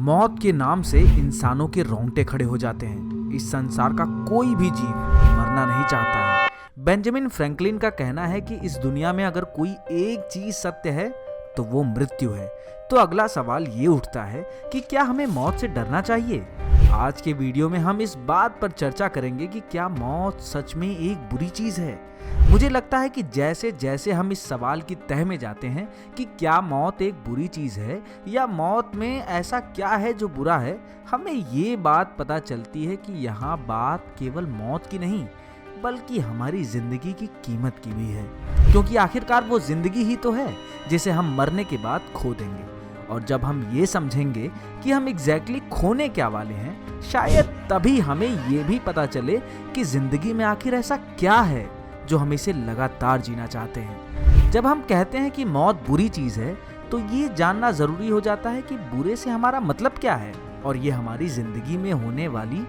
मौत के नाम से इंसानों के रोंगटे खड़े हो जाते हैं। इस संसार का कोई भी जीव मरना नहीं चाहता है। बेंजामिन फ्रैंकलिन का कहना है कि इस दुनिया में अगर कोई एक चीज सत्य है तो वो मृत्यु है। तो अगला सवाल ये उठता है कि क्या हमें मौत से डरना चाहिए? आज के वीडियो में हम इस बात पर चर्चा करेंगे कि क्या मौत सच में एक बुरी चीज है। मुझे लगता है कि जैसे जैसे हम इस सवाल की तह में जाते हैं कि क्या मौत एक बुरी चीज है या मौत में ऐसा क्या है जो बुरा है, हमें ये बात पता चलती है कि यहाँ बात केवल मौत की नहीं बल्कि हमारी जिंदगी की कीमत की भी है। क्योंकि आखिरकार वो जिंदगी ही तो है जिसे हम मरने के बाद खो देंगे। और जब हम ये समझेंगे कि हम एग्जैक्टली खोने क्या वाले हैं, शायद तभी हमें ये भी पता चले कि जिंदगी में आखिर ऐसा क्या है जो हम इसे लगातार जीना चाहते हैं। जब हम कहते हैं कि मौत बुरी चीज है तो ये जानना जरूरी हो जाता है कि बुरे से हमारा मतलब क्या है और ये हमारी जिंदगी में होने वाली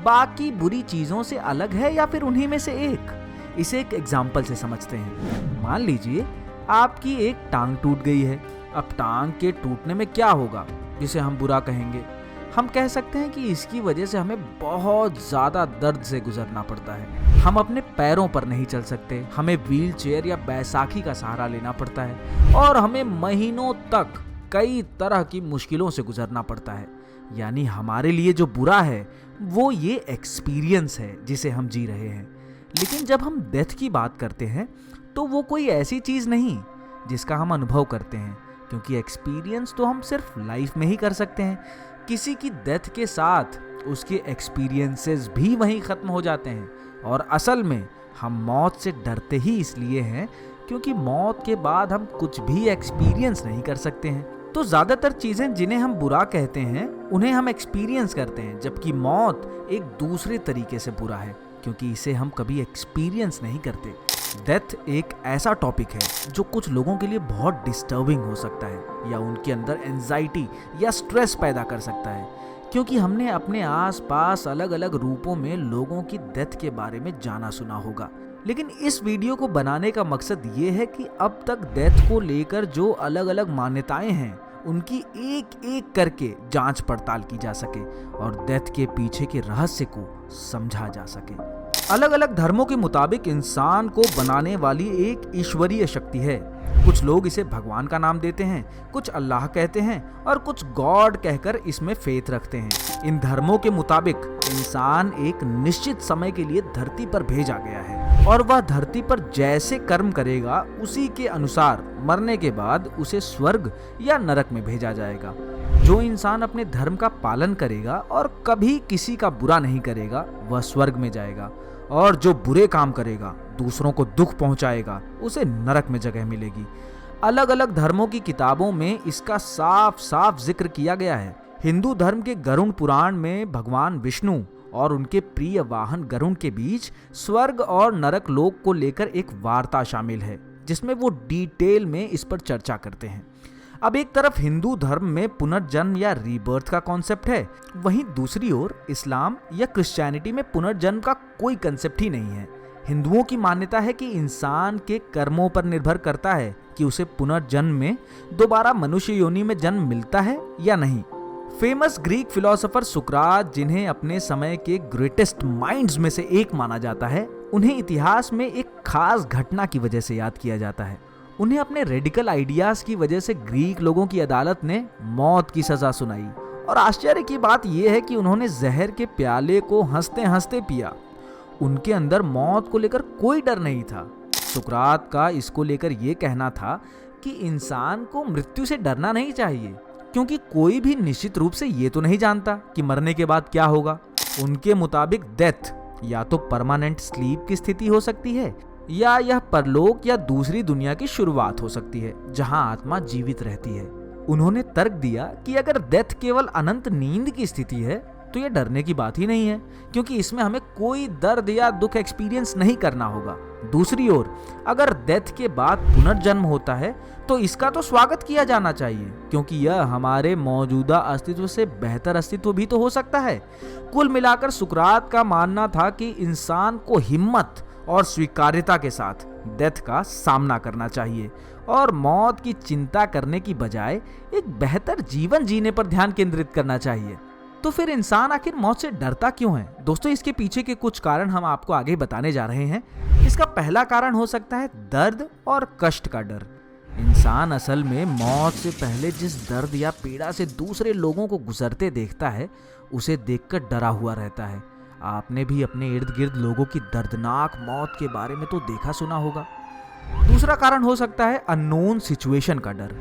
बाकी बुरी चीजों से अलग है या फिर उन्हीं में से एक। इसे एक एग्जाम्पल से समझते हैं। मान लीजिए आपकी एक टांग टूट गई है। अब टांग के टूटने में क्या होगा जिसे हम बुरा कहेंगे? हम कह सकते हैं कि इसकी वजह से हमें बहुत ज्यादा दर्द से गुजरना पड़ता है। हम अपने पैरों पर नहीं चल सकते, हमें व्हील चेयर या बैसाखी का सहारा लेना पड़ता है और हमें महीनों तक कई तरह की मुश्किलों से गुजरना पड़ता है। यानी हमारे लिए जो बुरा है वो ये एक्सपीरियंस है जिसे हम जी रहे हैं। लेकिन जब हम डेथ की बात करते हैं तो वो कोई ऐसी चीज नहीं जिसका हम अनुभव करते हैं, क्योंकि एक्सपीरियंस तो हम सिर्फ लाइफ में ही कर सकते हैं। किसी की डेथ के साथ उसके एक्सपीरियंसेस भी वहीं खत्म हो जाते हैं। और असल में हम मौत से डरते ही इसलिए हैं क्योंकि मौत के बाद हम कुछ भी एक्सपीरियंस नहीं कर सकते हैं। तो ज्यादातर चीजें जिन्हें हम बुरा कहते हैं उन्हें हम एक्सपीरियंस करते हैं, जबकि मौत एक दूसरे तरीके से बुरा है क्योंकि इसे हम कभी एक्सपीरियंस नहीं करते। डेथ एक ऐसा टॉपिक है जो कुछ लोगों के लिए बहुत डिस्टर्बिंग हो सकता है या उनके अंदर एंजाइटी या स्ट्रेस पैदा कर सकता है, क्योंकि हमने अपने आसपास अलग अलग रूपों में लोगों की डेथ के बारे में जाना सुना होगा। लेकिन इस वीडियो को बनाने का मकसद ये है कि अब तक डेथ को लेकर जो अलग अलग मान्यताएं हैं उनकी एक एक करके जांच पड़ताल की जा सके और डेथ के पीछे के रहस्य को समझा जा सके। अलग अलग धर्मों के मुताबिक इंसान को बनाने वाली एक ईश्वरीय शक्ति है। कुछ लोग इसे भगवान का नाम देते हैं, कुछ अल्लाह कहते हैं और कुछ गॉड कहकर इसमें फेथ रखते हैं। इन धर्मों के मुताबिक इंसान एक निश्चित समय के लिए धरती पर भेजा गया है और वह धरती पर जैसे कर्म करेगा उसी के अनुसार मरने के बाद उसे स्वर्ग या नरक में भेजा जाएगा। जो इंसान अपने धर्म का पालन करेगा और कभी किसी का बुरा नहीं करेगा वह स्वर्ग में जाएगा, और जो बुरे काम करेगा, दूसरों को दुख पहुंचाएगा, उसे नरक में जगह मिलेगी। अलग अलग धर्मों की किताबों में इसका साफ साफ जिक्र किया गया है। हिंदू धर्म के गरुड़ पुराण में भगवान विष्णु और उनके प्रिय वाहन गरुड़ के बीच स्वर्ग और नरक लोक को लेकर एक वार्ता शामिल है जिसमें वो डिटेल में इस पर चर्चा करते हैं। अब एक तरफ हिंदू धर्म में पुनर्जन्म या रीबर्थ का कॉन्सेप्ट है, वहीं दूसरी ओर इस्लाम या क्रिश्चियनिटी में पुनर्जन्म का कोई कंसेप्ट ही नहीं है। हिंदुओं की मान्यता है कि इंसान के कर्मों पर निर्भर करता है कि उसे पुनर्जन्म में दोबारा मनुष्य योनि में जन्म मिलता है या नहीं। फेमस ग्रीक फिलोसोफर सुकरात, जिन्हें अपने समय के ग्रेटेस्ट माइंड्स में से एक माना जाता है, उन्हें इतिहास में एक खास घटना की वजह से याद किया जाता है। उन्हें अपने रेडिकल आइडियाज की वजह से ग्रीक लोगों की अदालत ने मौत की सजा सुनाई और आश्चर्य की बात यह है कि उन्होंने जहर के प्याले को हंसते हंसते पिया। उनके अंदर मौत को लेकर कोई डर नहीं था। सुकरात का इसको लेकर यह कहना था कि इंसान को मृत्यु से डरना नहीं चाहिए क्योंकि कोई भी निश्चित रूप से ये तो नहीं जानता कि मरने के बाद क्या होगा। उनके मुताबिक डेथ या तो परमानेंट स्लीप की स्थिति हो सकती है या यह परलोक या दूसरी दुनिया की शुरुआत हो सकती है जहां आत्मा जीवित रहती है। उन्होंने तर्क दिया कि अगर डेथ केवल अनंत नींद की स्थिति है तो यह डरने की बात ही नहीं है क्योंकि इसमें हमें कोई दर्द या दुख एक्सपीरियंस नहीं करना होगा। दूसरी ओर अगर डेथ के बाद पुनर्जन्म होता है तो इसका तो स्वागत किया जाना चाहिए क्योंकि यह हमारे मौजूदा अस्तित्व से बेहतर अस्तित्व भी तो हो सकता है। कुल मिलाकर सुकरात का मानना था कि इंसान को हिम्मत और स्वीकार्यता के साथ डेथ का सामना करना चाहिए और मौत की चिंता करने की बजाय एक बेहतर जीवन जीने पर ध्यान केंद्रित करना चाहिए। तो फिर इंसान आखिर मौत से डरता क्यों है? दोस्तों, इसके पीछे के कुछ कारण हम आपको आगे बताने जा रहे हैं। इसका पहला कारण हो सकता है दर्द और कष्ट का डर। इंसान असल में मौत से पहले जिस दर्द या पीड़ा से दूसरे लोगों को गुजरते देखता है, उसे देखकर डरा हुआ रहता है। आपने भी अपने इर्द गिर्द लोगों की दर्दनाक मौत के बारे में तो देखा सुना होगा। दूसरा कारण हो सकता है अननोन सिचुएशन का डर,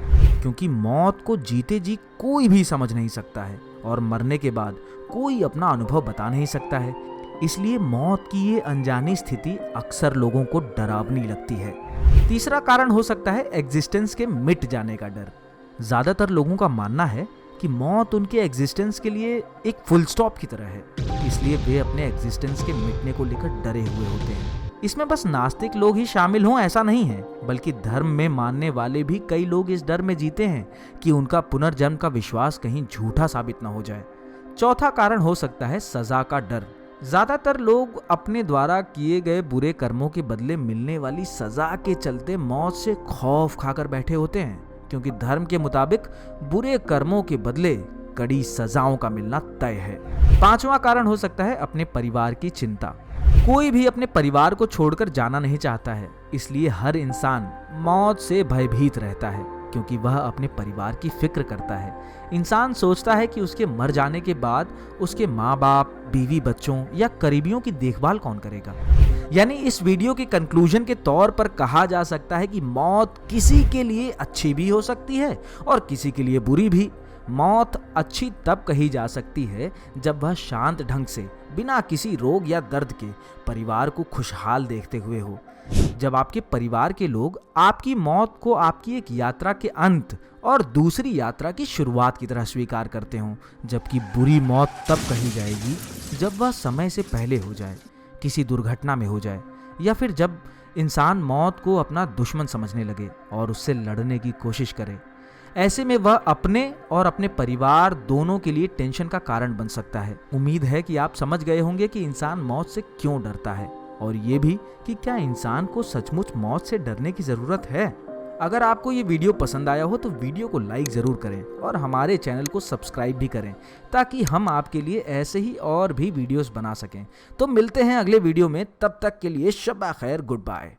क्योंकि मौत को जीते जी कोई भी समझ नहीं सकता है और मरने के बाद कोई अपना अनुभव बता नहीं सकता है। इसलिए मौत की ये अनजानी स्थिति अक्सर लोगों को डरावनी लगती है। तीसरा कारण हो सकता है एग्जिस्टेंस के मिट जाने का डर। ज्यादातर लोगों का मानना है कि मौत उनके एग्जिस्टेंस के लिए एक फुल स्टॉप की तरह है, इसलिए वे अपने एग्जिस्टेंस के मिटने को लेकर डरे हुए होते हैं। इसमें बस नास्तिक लोग ही शामिल हों ऐसा नहीं है, बल्कि धर्म में मानने वाले भी कई लोग इस डर में जीते हैं कि उनका पुनर्जन्म का विश्वास कहीं झूठा साबित न हो जाए। चौथा कारण हो सकता है सजा का डर। ज्यादातर लोग अपने द्वारा किए गए बुरे कर्मों के बदले मिलने वाली सजा के चलते मौत से खौफ खाकर बैठे होते हैं, क्योंकि धर्म के मुताबिक बुरे कर्मों के बदले कड़ी सजाओं का मिलना तय है। पांचवा कारण हो सकता है अपने परिवार की चिंता। कोई भी अपने परिवार को छोड़कर जाना नहीं चाहता है, इसलिए हर इंसान मौत से भयभीत रहता है, क्योंकि वह अपने परिवार की फिक्र करता है। इंसान सोचता है कि उसके मर जाने के बाद उसके माँ बाप, बीवी बच्चों या करीबियों की देखभाल कौन करेगा। यानी इस वीडियो के कंक्लूजन के तौर पर कहा जा सकता है कि मौत किसी के लिए अच्छी भी हो सकती है और किसी के लिए बुरी भी। मौत अच्छी तब कही जा सकती है जब वह शांत ढंग से, बिना किसी रोग या दर्द के, परिवार को खुशहाल देखते हुए हो। जब आपके परिवार के लोग आपकी मौत को आपकी एक यात्रा के अंत और दूसरी यात्रा की शुरुआत की तरह स्वीकार करते हों। जबकि बुरी मौत तब कही जाएगी जब वह समय से पहले हो जाए, किसी दुर्घटना में हो जाए, या फिर जब इंसान मौत को अपना दुश्मन समझने लगे और उससे लड़ने की कोशिश करे। ऐसे में वह अपने और अपने परिवार दोनों के लिए टेंशन का कारण बन सकता है। उम्मीद है कि आप समझ गए होंगे कि इंसान मौत से क्यों डरता है, और ये भी कि क्या इंसान को सचमुच मौत से डरने की जरूरत है। अगर आपको ये वीडियो पसंद आया हो तो वीडियो को लाइक जरूर करें और हमारे चैनल को सब्सक्राइब भी करें, ताकि हम आपके लिए ऐसे ही और भी वीडियोस बना सकें। तो मिलते हैं अगले वीडियो में, तब तक के लिए शब्बा खैर, गुड बाय।